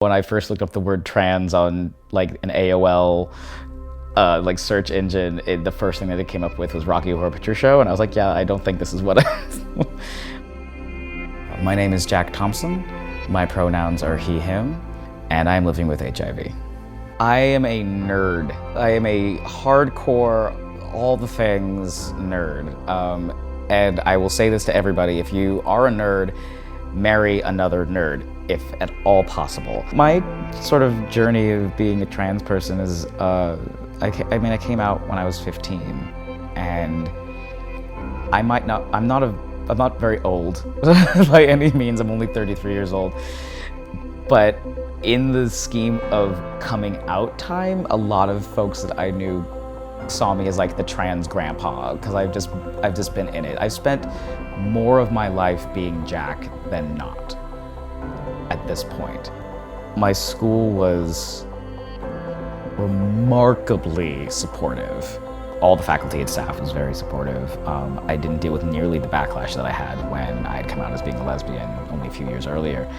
When I first looked up the word trans on like an AOL like search engine, the first thing that it came up with was Rocky Horror Picture Show, and I was like, yeah, I don't think this is what My name is Jack Thompson. My pronouns are he, him, and I'm living with HIV. I am a nerd. I am a hardcore, all the things nerd. And I will say this to everybody, if you are a nerd, marry another nerd, if at all possible. My sort of journey of being a trans person is, I came out when I was 15, and I'm not very old by any means. I'm only 33 years old. But in the scheme of coming out time, a lot of folks that I knew saw me as like the trans grandpa, because I've just been in it. I've spent more of my life being Jack than not at this point. My school was remarkably supportive. All the faculty and staff was very supportive. I didn't deal with nearly the backlash that I had when I had come out as being a lesbian only a few years earlier.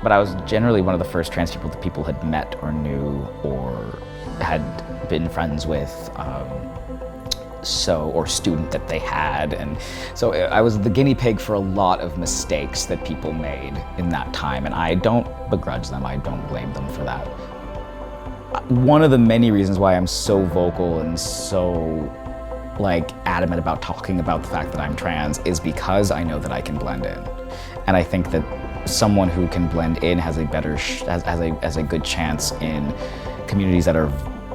But I was generally one of the first trans people that people had met or knew or had been friends with, or student that they had. And so I was the guinea pig for a lot of mistakes that people made in that time, and I don't begrudge them, I don't blame them for that. One of the many reasons why I'm so vocal and so adamant about talking about the fact that I'm trans is because I know that I can blend in. And I think that someone who can blend in has a better, has a good chance in communities that are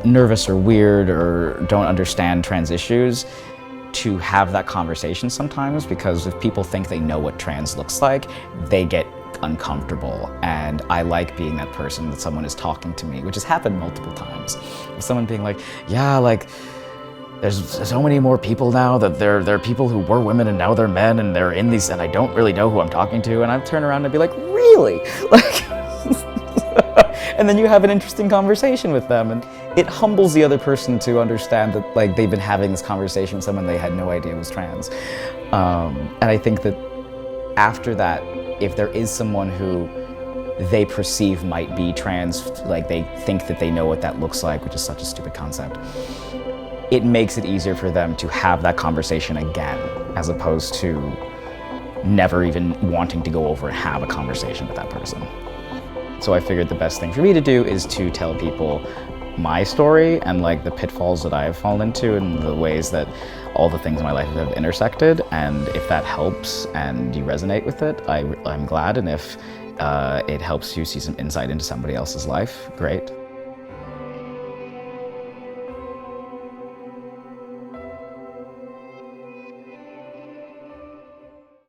nervous or weird or don't understand trans issues to have that conversation sometimes, because if people think they know what trans looks like, they get uncomfortable. And I like being that person that someone is talking to me, which has happened multiple times. With someone being like, yeah, there's so many more people now that there are people who were women and now they're men and they're in these, and I don't really know who I'm talking to. And I turn around and be like, really? And then you have an interesting conversation with them, and it humbles the other person to understand that they've been having this conversation with someone they had no idea was trans. And I think that after that, if there is someone who they perceive might be trans, they think that they know what that looks like, which is such a stupid concept, it makes it easier for them to have that conversation again, as opposed to never even wanting to go over and have a conversation with that person. So I figured the best thing for me to do is to tell people my story and the pitfalls that I have fallen into and the ways that all the things in my life have intersected. And if that helps and you resonate with it, I'm glad. And if it helps you see some insight into somebody else's life, great.